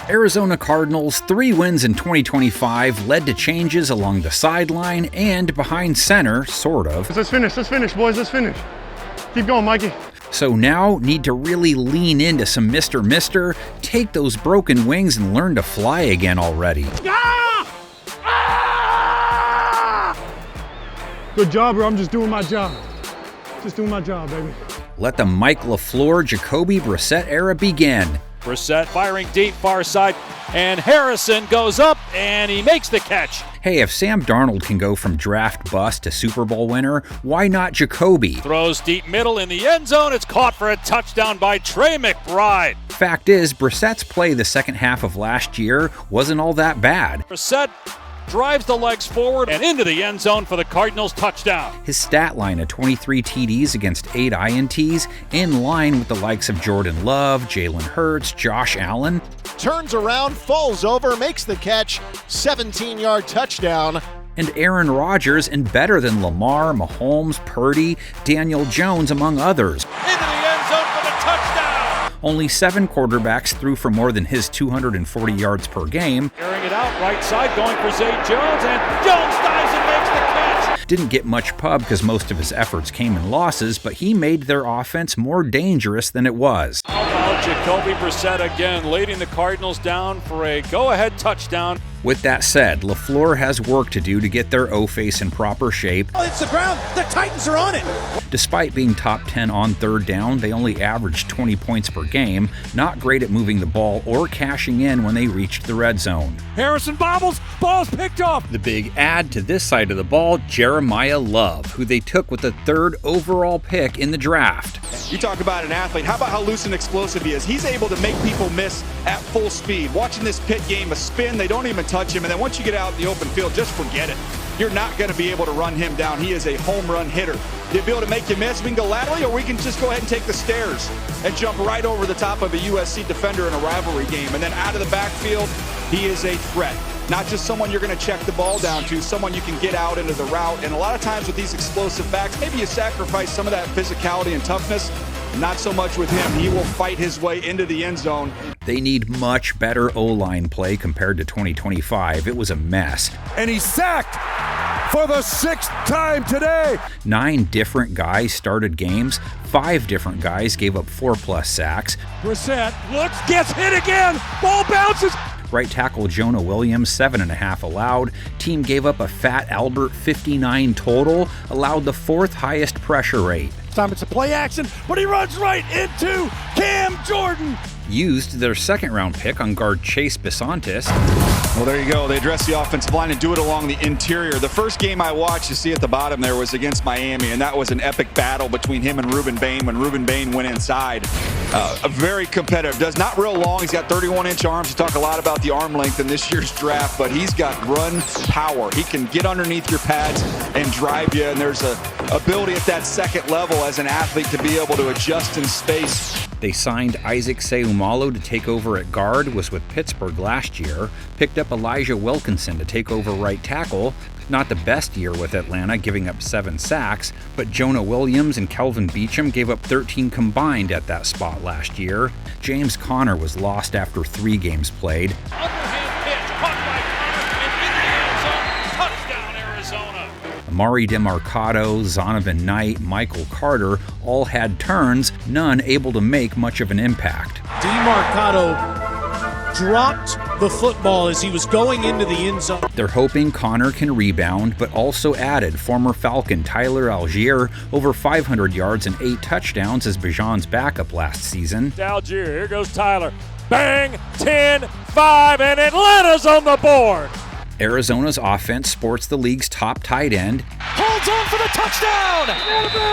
Arizona Cardinals' 3 wins in 2025 led to changes along the sideline and behind center, sort of. Let's finish, boys, let's finish. Keep going, Mikey. So now need to really lean into some Mr. Take those broken wings and learn to fly again already. Good job, bro. I'm just doing my job. Just doing my job, baby. Let the Mike LaFleur, Jacoby Brissett era begin. Brissett firing deep far side, and Harrison goes up, and he makes the catch. Hey, if Sam Darnold can go from draft bust to Super Bowl winner, why not Jacoby? Throws deep middle in the end zone. It's caught for a touchdown by Trey McBride. Fact is, Brissett's play the second half of last year wasn't all that bad. Brissett drives the legs forward and into the end zone for the Cardinals touchdown. His stat line of 23 TDs against 8 INTs, in line with the likes of Jordan Love, Jalen Hurts, Josh Allen. Turns around, falls over, makes the catch, 17-yard touchdown. And Aaron Rodgers, and better than Lamar, Mahomes, Purdy, Daniel Jones, among others. Into the end zone for the touchdown. Only 7 quarterbacks threw for more than his 240 yards per game. Carrying it out, right side, going for Zay Jones, and Jones dives and makes the catch. Didn't get much pub because most of his efforts came in losses, but he made their offense more dangerous than it was. How about Jacoby Brissett again, leading the Cardinals down for a go-ahead touchdown. With that said, LaFleur has work to do to get their O-face in proper shape. Oh, it's the ground. The Titans are on it. Despite being top 10 on third down, they only averaged 20 points per game, not great at moving the ball or cashing in when they reached the red zone. Harrison bobbles, ball's picked off. The big add to this side of the ball, Jeremiah Love, who they took with the 3rd overall pick in the draft. You talk about an athlete. How about how loose and explosive he is? He's able to make people miss at full speed. Watching this pit game, a spin, they don't even touch him. And then once you get out in the open field, just forget it. You're not going to be able to run him down. He is a home run hitter. He'll be able to make you miss. We can go laterally, or we can just go ahead and take the stairs and jump right over the top of a USC defender in a rivalry game. And then out of the backfield, he is a threat. Not just someone you're going to check the ball down to, someone you can get out into the route. And a lot of times with these explosive backs, maybe you sacrifice some of that physicality and toughness. Not so much with him. He will fight his way into the end zone. They need much better O-line play compared to 2025. It was a mess. And he's sacked for the 6th time today. 9 different guys started games. 5 different guys gave up 4+ sacks. Brissett looks, gets hit again. Ball bounces. Right tackle Jonah Williams, 7.5 allowed. Team gave up a fat Albert, 59 total. Allowed the 4th highest pressure rate. Time it's a play action, but he runs right into Cam Jordan. Used their 2nd-round pick on guard Chase Bisontis. Well, there you go. They address the offensive line and do it along the interior. The first game I watched, you see at the bottom there, was against Miami, and that was an epic battle between him and Ruben Bain when Ruben Bain went inside. A very competitive. Does not real long. He's got 31-inch arms. We talk a lot about the arm length in this year's draft, but he's got run power. He can get underneath your pads and drive you, and there's a ability at that 2nd level as an athlete to be able to adjust in space. They signed Isaac Seumalo to take over at guard, was with Pittsburgh last year. Picked up Elijah Wilkinson to take over right tackle. Not the best year with Atlanta, giving up 7 sacks, but Jonah Williams and Kelvin Beachum gave up 13 combined at that spot last year. James Conner was lost after 3 games played. Underhand pitch, caught by Conner and into the end zone. Touchdown, Arizona. Amari DeMarcado, Zonovan Knight, Michael Carter all had turns, none able to make much of an impact. DeMarcado dropped the football as he was going into the end zone. They're hoping Connor can rebound, but also added former Falcon Tyler Algier over 500 yards and 8 touchdowns as Bijan's backup last season. Algier, here goes Tyler. Bang, 10-5, and Atlanta's on the board. Arizona's offense sports the league's top tight end. Holds on for the touchdown.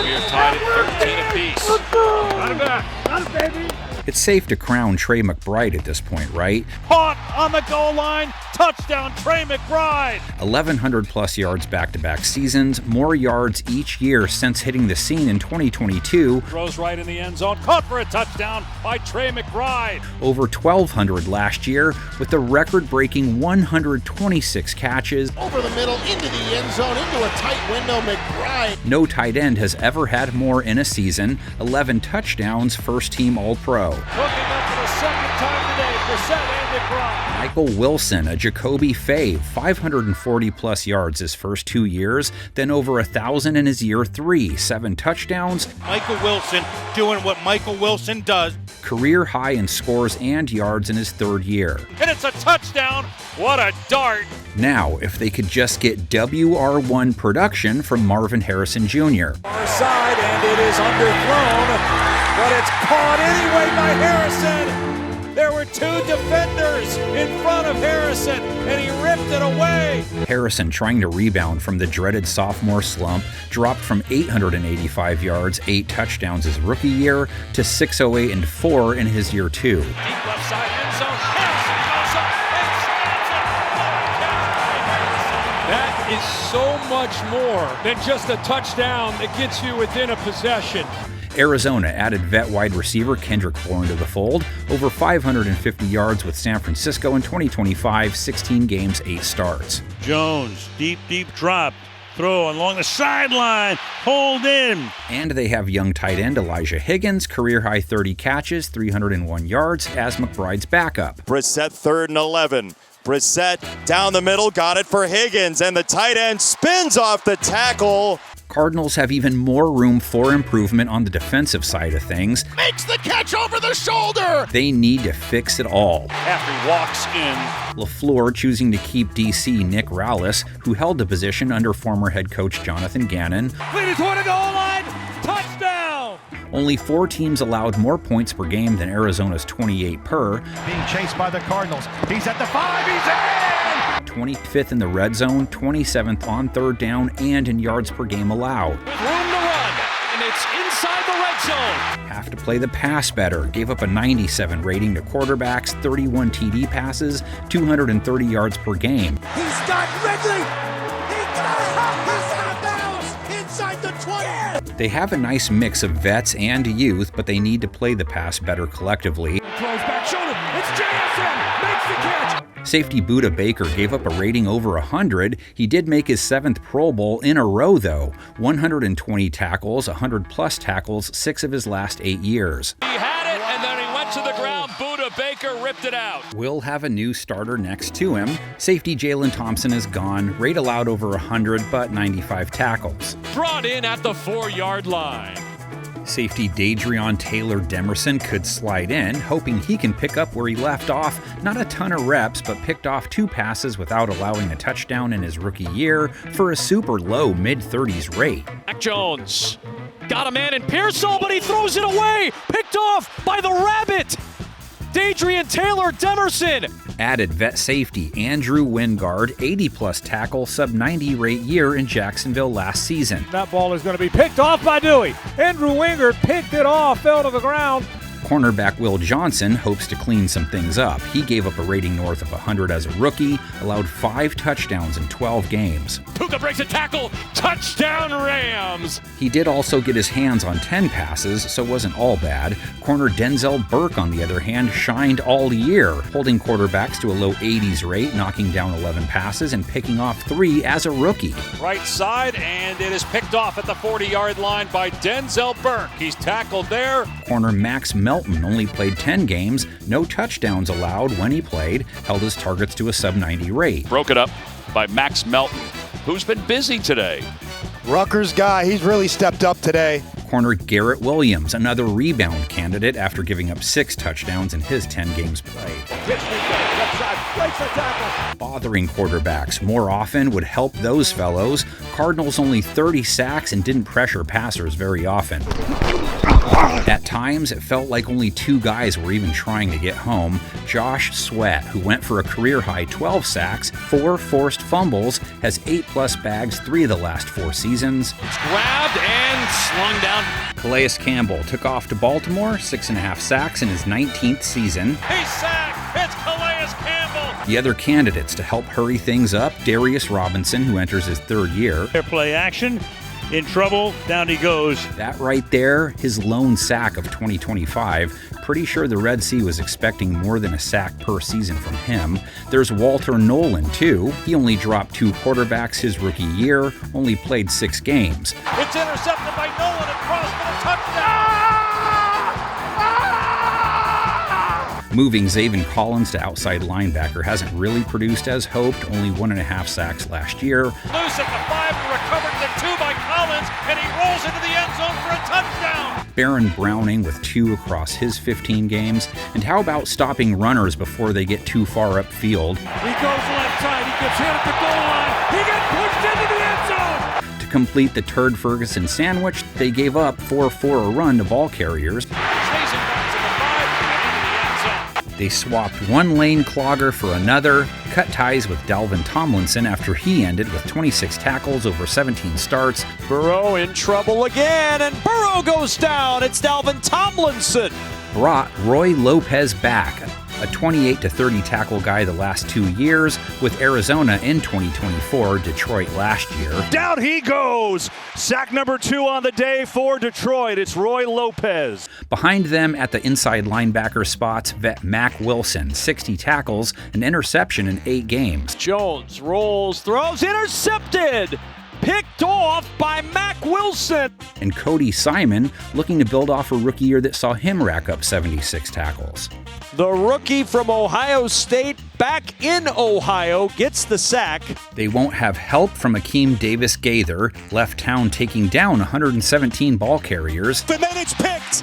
We are tied at 13 apiece. Got it back. Got it, baby. It's safe to crown Trey McBride at this point, right? Caught on the goal line. Touchdown, Trey McBride. 1,100+ yards back-to-back seasons, more yards each year since hitting the scene in 2022. Throws right in the end zone. Caught for a touchdown by Trey McBride. Over 1,200 last year with the record-breaking 126 catches. Over the middle, into the end zone, into a tight window, McBride. No tight end has ever had more in a season. 11 touchdowns, first-team All-Pro. Looking up for the second time today. Brissett and McBride. Michael Wilson, a Jacoby fave, 540-plus yards his first 2 years, then over 1,000 in his year 3, 7 touchdowns. Michael Wilson doing what Michael Wilson does. Career high in scores and yards in his 3rd year. And it's a touchdown. What a dart. Now, if they could just get WR1 production from Marvin Harrison Jr. Far side, and it is underthrown, but it's caught anyway by Harrison. There were 2 defenders in front of Harrison, and he ripped it away. Harrison, trying to rebound from the dreaded sophomore slump, dropped from 885 yards, 8 touchdowns his rookie year, to 608 and 4 in his year 2. Deep left side end zone. Harrison goes up and slams it. That is so much more than just a touchdown that gets you within a possession. Arizona added vet wide receiver Kendrick Bourne to the fold, over 550 yards with San Francisco in 2025, 16 games, 8 starts. Jones, deep drop. Throw along the sideline. Hold in. And they have young tight end Elijah Higgins, career-high 30 catches, 301 yards, as McBride's backup. Brissett 3rd and 11. Brissett down the middle, got it for Higgins, and the tight end spins off the tackle. Cardinals have even more room for improvement on the defensive side of things. Makes the catch over the shoulder. They need to fix it all. After he walks in. LaFleur choosing to keep DC Nick Rallis, who held the position under former head coach Jonathan Gannon. Leading toward the goal line. Touchdown. Only 4 teams allowed more points per game than Arizona's 28 per. Being chased by the Cardinals. He's at the 5. He's in! 25th in the red zone, 27th on 3rd down, and in yards per game allowed. With room to run, and it's inside the red zone. Have to play the pass better. Gave up a 97 rating to quarterbacks, 31 TD passes, 230 yards per game. He's got Ridley. He's out of bounds inside the 20. They have a nice mix of vets and youth, but they need to play the pass better collectively. Throws back shoulder. It's JSN. Makes the catch. Safety Budda Baker gave up a rating over 100. He did make his 7th Pro Bowl in a row, though. 120 tackles, 100-plus tackles, 6 of his last 8 years. He had it, and then he went to the ground. Budda Baker ripped it out. We'll have a new starter next to him. Safety Jalen Thompson is gone. Rate allowed over 100, but 95 tackles. Brought in at the 4-yard line. Safety Dadrion Taylor Demerson could slide in, hoping he can pick up where he left off. Not a ton of reps, but picked off 2 passes without allowing a touchdown in his rookie year for a super low mid-30s rate. Mac Jones got a man in Pearsall, but he throws it away. Picked off by the Rabbit. Dadrion Taylor Demerson. Added vet safety Andrew Wingard, 80-plus tackle, sub-90 rate year in Jacksonville last season. That ball is going to be picked off by Dewey. Andrew Wingard picked it off, fell to the ground. Cornerback Will Johnson hopes to clean some things up. He gave up a rating north of 100 as a rookie, allowed 5 touchdowns in 12 games. Puka breaks a tackle. Touchdown Rams. He did also get his hands on 10 passes, so wasn't all bad. Corner Denzel Burke, on the other hand, shined all year, holding quarterbacks to a low 80s rate, knocking down 11 passes and picking off 3 as a rookie. Right side, and it is picked off at the 40-yard line by Denzel Burke. He's tackled there. Corner Max Melton only played 10 games, no touchdowns allowed when he played, held his targets to a sub-90 rate. Broke it up by Max Melton, who's been busy today. Rutgers guy, he's really stepped up today. Corner Garrett Williams, another rebound candidate after giving up 6 touchdowns in his 10 games played. Bothering quarterbacks more often would help those fellows. Cardinals only 30 sacks and didn't pressure passers very often. At times, it felt like only 2 guys were even trying to get home. Josh Sweat, who went for a career-high 12 sacks, 4 forced fumbles, has 8-plus bags 3 of the last 4 seasons. It's grabbed and slung down. Calais Campbell took off to Baltimore, 6.5 sacks in his 19th season. He's sacked. It's Calais Campbell. The other candidates to help hurry things up, Darius Robinson, who enters his 3rd year. Their play action. In trouble, down he goes. That right there, his lone sack of 2025. Pretty sure the Red Sea was expecting more than a sack per season from him. There's Walter Nolan, too. He only dropped 2 quarterbacks his rookie year, only played 6 games. It's intercepted by Nolan and crossed for a touchdown. Moving Zaven Collins to outside linebacker hasn't really produced as hoped, only 1.5 sacks last year. Loose at the 5, recovered at the 2 by Collins, and he rolls into the end zone for a touchdown. Baron Browning with 2 across his 15 games. And how about stopping runners before they get too far upfield? He goes left side. He gets hit at the goal line. He gets pushed into the end zone. To complete the Turd Ferguson sandwich, they gave up 4-4 a run to ball carriers. They swapped one lane clogger for another, cut ties with Dalvin Tomlinson after he ended with 26 tackles over 17 starts. Burrow in trouble again, and Burrow goes down. It's Dalvin Tomlinson. Brought Roy Lopez back, a 28-30 tackle guy the last 2 years, with Arizona in 2024, Detroit last year. Down he goes. Sack number 2 on the day for Detroit. It's Roy Lopez. Behind them at the inside linebacker spots, vet Mac Wilson, 60 tackles, an interception in 8 games. Jones rolls, throws, intercepted. Picked off by Mac Wilson. And Cody Simon, looking to build off a rookie year that saw him rack up 76 tackles. The rookie from Ohio State, back in Ohio, gets the sack. They won't have help from Akeem Davis-Gaither, left town taking down 117 ball carriers. And then it's picked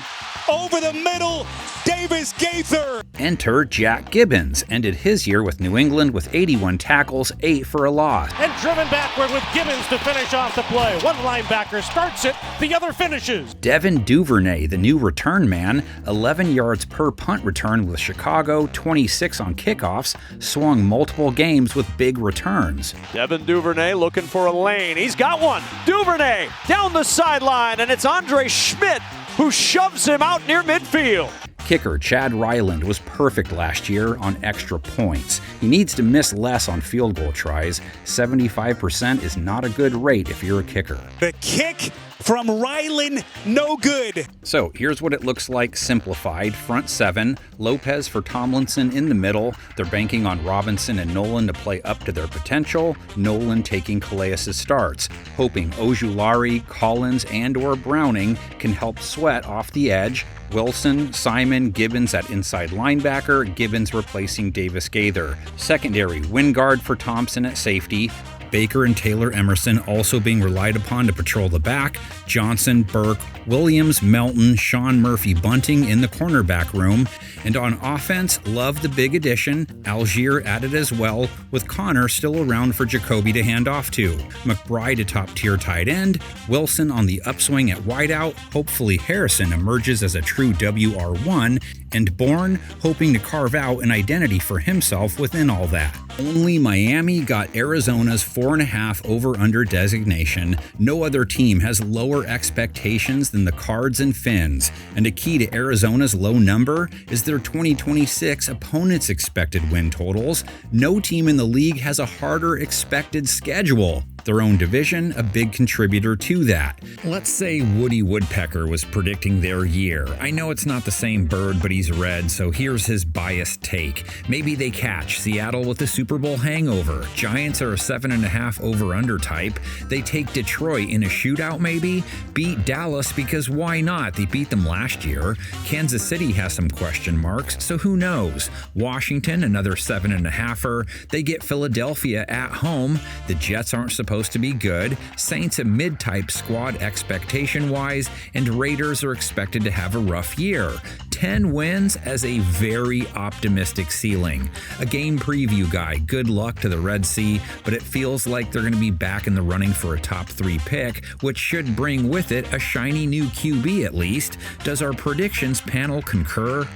over the middle. Davis-Gaither. Enter Jack Gibbons, ended his year with New England with 81 tackles, 8 for a loss. And driven backward with Gibbons to finish off the play. One linebacker starts it, the other finishes. Devin Duvernay, the new return man, 11 yards per punt return with Chicago, 26 on kickoffs, swung multiple games with big returns. Devin Duvernay looking for a lane. He's got one. Duvernay down the sideline, and it's Andre Schmidt who shoves him out near midfield. Kicker Chad Ryland was perfect last year on extra points. He needs to miss less on field goal tries. 75% is not a good rate if you're a kicker. The kick from Ryland, no good. So here's what it looks like simplified. Front 7, Lopez for Tomlinson in the middle. They're banking on Robinson and Nolan to play up to their potential. Nolan taking Calais' starts, hoping Ojulari, Collins, and or Browning can help Sweat off the edge. Wilson, Simon, Gibbons at inside linebacker, Gibbons replacing Davis-Gaither. Secondary, Wingard for Thompson at safety. Baker and Taylor Emerson also being relied upon to patrol the back. Johnson, Burke, Williams, Melton, Sean Murphy Bunting in the cornerback room. And on offense, love the big addition. Algier added as well, with Connor still around for Jacoby to hand off to. McBride a top-tier tight end. Wilson on the upswing at wideout. Hopefully Harrison emerges as a true WR1. And Bourne hoping to carve out an identity for himself within all that. Only Miami got Arizona's 4.5 over-under designation. No other team has lower expectations than the Cards and Fins. And a key to Arizona's low number is their 2026 opponents' expected win totals. No team in the league has a harder expected schedule. Their own division, a big contributor to that. Let's say Woody Woodpecker was predicting their year. I know it's not the same bird, but he's red, so here's his biased take. Maybe they catch Seattle with the Super Bowl hangover. Giants are a 7.5 over-under type. They take Detroit in a shootout maybe? Beat Dallas because why not? They beat them last year. Kansas City has some question marks, so who knows? Washington, another 7.5er. They get Philadelphia at home. The Jets aren't supposed to be good. Saints a mid-type squad expectation-wise, and Raiders are expected to have a rough year. 10 wins as a very optimistic ceiling. A game preview guy, good luck to the Red Sea, but it feels like they're going to be back in the running for a top 3 pick, which should bring with it a shiny new QB at least. Does our predictions panel concur?